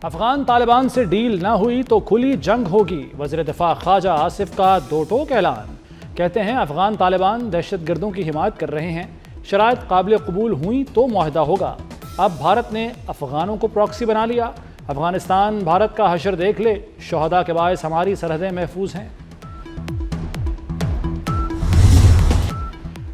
افغان طالبان سے ڈیل نہ ہوئی تو کھلی جنگ ہوگی، وزیر دفاع خواجہ آصف کا دو ٹوک اعلان۔ کہتے ہیں افغان طالبان دہشت گردوں کی حمایت کر رہے ہیں، شرائط قابل قبول ہوئیں تو معاہدہ ہوگا۔ اب بھارت نے افغانوں کو پراکسی بنا لیا، افغانستان بھارت کا حشر دیکھ لے، شہداء کے باعث ہماری سرحدیں محفوظ ہیں۔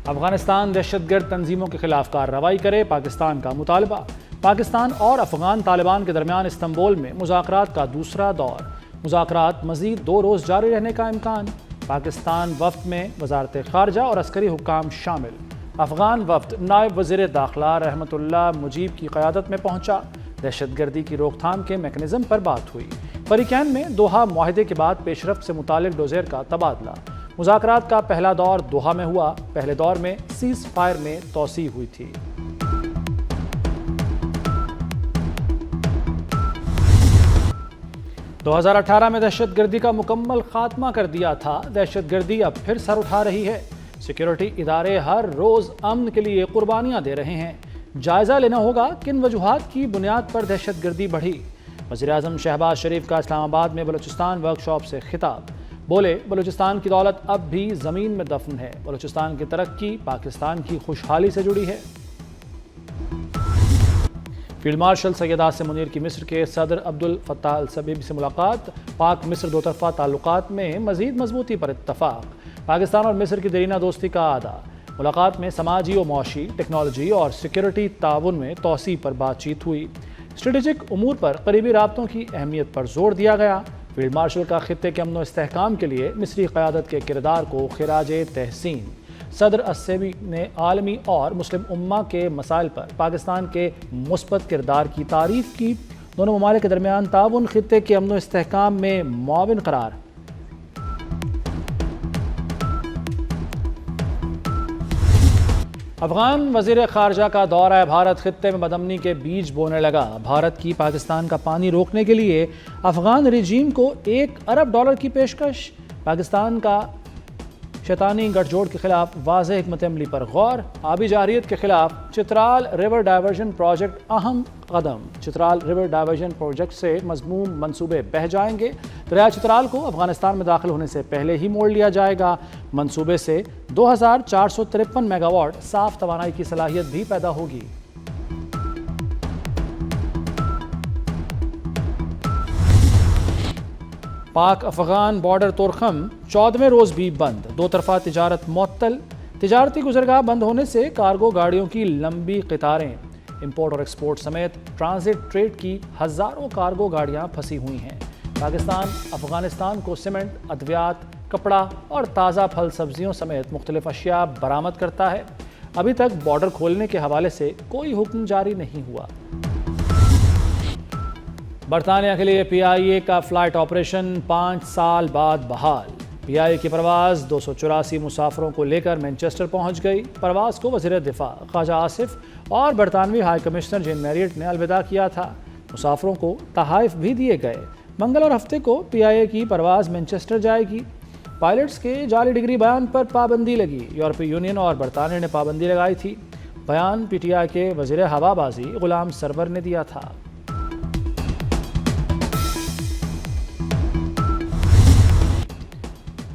افغانستان دہشت گرد تنظیموں کے خلاف کارروائی کرے، پاکستان کا مطالبہ۔ پاکستان اور افغان طالبان کے درمیان استنبول میں مذاکرات کا دوسرا دور، مذاکرات مزید 2 روز جاری رہنے کا امکان۔ پاکستان وفد میں وزارت خارجہ اور عسکری حکام شامل۔ افغان وفد نائب وزیر داخلہ رحمت اللہ مجیب کی قیادت میں پہنچا، دہشت گردی کی روک تھام کے میکانزم پر بات ہوئی۔ فریقین میں دوحہ معاہدے کے بعد پیش رفت سے متعلق ڈوزیر کا تبادلہ۔ مذاکرات کا پہلا دور دوحہ میں ہوا، پہلے دور میں سیز فائر میں توسیع ہوئی تھی۔ 2018 میں دہشت گردی کا مکمل خاتمہ کر دیا تھا، دہشت گردی اب پھر سر اٹھا رہی ہے۔ سیکیورٹی ادارے ہر روز امن کے لیے قربانیاں دے رہے ہیں۔ جائزہ لینا ہوگا کن وجوہات کی بنیاد پر دہشت گردی بڑھی۔ وزیراعظم شہباز شریف کا اسلام آباد میں بلوچستان ورکشاپ سے خطاب۔ بولے، بلوچستان کی دولت اب بھی زمین میں دفن ہے، بلوچستان کی ترقی پاکستان کی خوشحالی سے جڑی ہے۔ فیلڈ مارشل سید عاصم منیر کی مصر کے صدر عبد الفتاح السیسی سے ملاقات، پاک مصر دو طرفہ تعلقات میں مزید مضبوطی پر اتفاق۔ پاکستان اور مصر کی دیرینہ دوستی کا اعادہ۔ ملاقات میں سماجی و معاشی، ٹیکنالوجی اور سیکیورٹی تعاون میں توسیع پر بات چیت ہوئی۔ اسٹریٹجک امور پر قریبی رابطوں کی اہمیت پر زور دیا گیا۔ فیلڈ مارشل کا خطے کے امن و استحکام کے لیے مصری قیادت کے کردار کو خراج تحسین۔ صدر السیسی نے عالمی اور مسلم امہ کے مسائل پر پاکستان کے مثبت کردار کی تعریف کی۔ دونوں ممالک کے درمیان تعاون خطے کے امن و استحکام میں معاون قرار۔ افغان وزیر خارجہ کا دورہ بھارت، خطے میں بدامنی کے بیج بونے لگا۔ بھارت کی پاکستان کا پانی روکنے کے لیے افغان رجیم کو $1 ارب کی پیشکش۔ پاکستان کا شیطانی گٹھ جوڑ کے خلاف واضح حکمت عملی پر غور۔ آبی جارحیت کے خلاف چترال ریور ڈائیورژن پروجیکٹ اہم قدم۔ چترال ریور ڈائیورژن پروجیکٹ سے مذموم منصوبے بہہ جائیں گے۔ دریائے چترال کو افغانستان میں داخل ہونے سے پہلے ہی موڑ لیا جائے گا۔ منصوبے سے 2453 میگا واٹ صاف توانائی کی صلاحیت بھی پیدا ہوگی۔ پاک افغان بارڈر تورخم 14ویں روز بھی بند، 2 طرفہ تجارت معطل۔ تجارتی گزرگاہ بند ہونے سے کارگو گاڑیوں کی لمبی قطاریں، امپورٹ اور ایکسپورٹ سمیت ٹرانزٹ ٹریڈ کی ہزاروں کارگو گاڑیاں پھنسی ہوئی ہیں۔ پاکستان افغانستان کو سیمنٹ، ادویات، کپڑا اور تازہ پھل سبزیوں سمیت مختلف اشیاء برآمد کرتا ہے۔ ابھی تک بارڈر کھولنے کے حوالے سے کوئی حکم جاری نہیں ہوا۔ برطانیہ کے لیے PIA کا فلائٹ آپریشن 5 سال بعد بحال۔ PIA کی پرواز 284 مسافروں کو لے کر مینچسٹر پہنچ گئی۔ پرواز کو وزیر دفاع خواجہ آصف اور برطانوی ہائی کمشنر جین میریٹ نے الوداع کیا تھا۔ مسافروں کو تحائف بھی دیے گئے۔ منگل اور ہفتے کو PIA کی پرواز مینچسٹر جائے گی۔ پائلٹس کے جعلی ڈگری بیان پر پابندی لگی۔ یورپی یونین اور برطانیہ نے پابندی لگائی تھی۔ بیان PTI کے وزیر ہوا بازی غلام سرور نے دیا تھا۔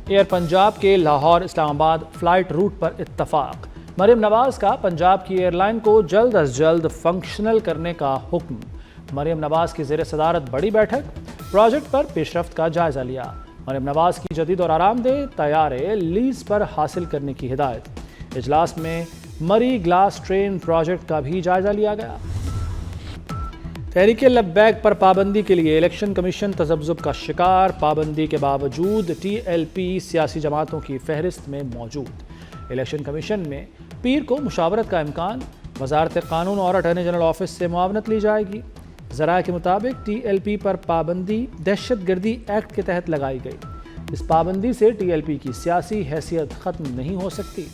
ایئر پنجاب کے لاہور اسلام آباد فلائٹ روٹ پر اتفاق۔ مریم نواز کا پنجاب کی ایئر لائن کو جلد از جلد فنکشنل کرنے کا حکم۔ مریم نواز کی زیر صدارت بڑی بیٹھک، پروجیکٹ پر پیش رفت کا جائزہ لیا۔ مریم نواز کی جدید اور آرام دہ طیارے لیز پر حاصل کرنے کی ہدایت۔ اجلاس میں مری گلاس ٹرین پروجیکٹ کا بھی جائزہ لیا گیا۔ تحریک لبیک پر پابندی کے لیے الیکشن کمیشن تذبذب کا شکار، پابندی کے باوجود TLP سیاسی جماعتوں کی فہرست میں موجود۔ الیکشن کمیشن میں پیر کو مشاورت کا امکان، وزارت قانون اور اٹارنی جنرل آفس سے معاونت لی جائے گی۔ ذرائع کے مطابق TLP پر پابندی دہشت گردی ایکٹ کے تحت لگائی گئی۔ اس پابندی سے TLP کی سیاسی حیثیت ختم نہیں ہو سکتی۔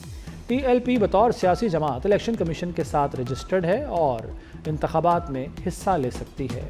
TLP بطور سیاسی جماعت الیکشن کمیشن کے ساتھ رجسٹرڈ ہے اور انتخابات میں حصہ لے سکتی ہے۔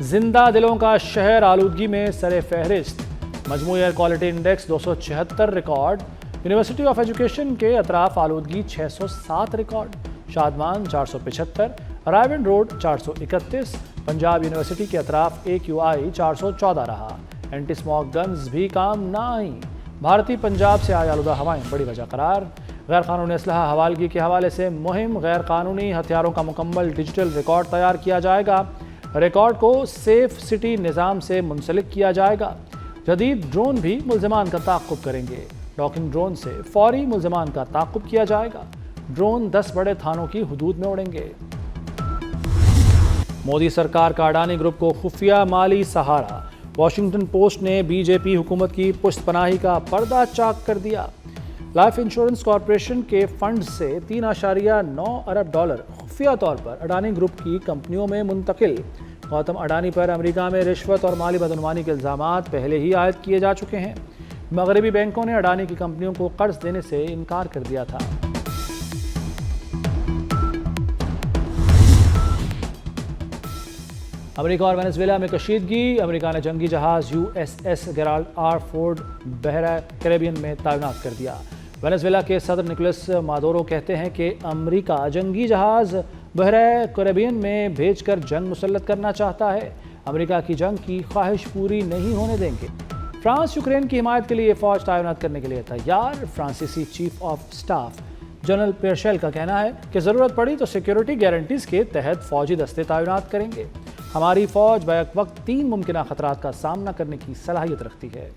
زندہ دلوں کا شہر آلودگی میں سر فہرست، مجموعی air quality index 276 record, university of education کے اطراف آلودگی 607 record, Shadman 475، Raiwind road 431، Punjab university کے اطراف AQI 414 رہا۔ اینٹی اسموگ گنز بھی کام نہ آئیں، بھارتی پنجاب سے آئی آلودہ ہوائیں بڑی وجہ قرار۔ غیر قانونی اسلحہ حوالگی کے حوالے سے مہم، غیر قانونی ہتھیاروں کا مکمل ڈیجیٹل ریکارڈ تیار کیا جائے گا، ریکارڈ کو سیف سٹی نظام سے منسلک کیا جائے گا۔ جدید ڈرون بھی ملزمان کا تعاقب کریں گے، ڈاکنگ ڈرون سے فوری ملزمان کا تعاقب کیا جائے گا، ڈرون 10 بڑے تھانوں کی حدود میں اڑیں گے۔ مودی سرکار کا اڈانی گروپ کو خفیہ مالی سہارا، واشنگٹن پوسٹ نے BJP حکومت کی پشت پناہی کا پردہ چاک کر دیا۔ لائف انشورنس کارپوریشن کے فنڈ سے $3.9 ارب خفیہ طور پر اڈانی گروپ کی کمپنیوں میں منتقل۔ گوتم اڈانی پر امریکہ میں رشوت اور مالی بدعنوانی کے الزامات پہلے ہی عائد کیے جا چکے ہیں۔ مغربی بینکوں نے اڈانی کی کمپنیوں کو قرض دینے سے انکار کر دیا تھا۔ امریکہ اور وینزویلا میں کشیدگی، امریکہ نے جنگی جہاز USS گیرالڈ آر فورڈ بحیرہ کیریبین میں تعینات کر دیا۔ وینزویلا کے صدر نکولس مادورو کہتے ہیں کہ امریکہ جنگی جہاز بحیرہ کیریبین میں بھیج کر جنگ مسلط کرنا چاہتا ہے، امریکہ کی جنگ کی خواہش پوری نہیں ہونے دیں گے۔ فرانس یوکرین کی حمایت کے لیے فوج تعینات کرنے کے لیے تیار، فرانسیسی چیف آف سٹاف جنرل پیرشیل کا کہنا ہے کہ ضرورت پڑی تو سیکیورٹی گارنٹیز کے تحت فوجی دستے تعینات کریں گے۔ ہماری فوج بیک وقت 3 ممکنہ خطرات کا سامنا کرنے کی صلاحیت رکھتی ہے۔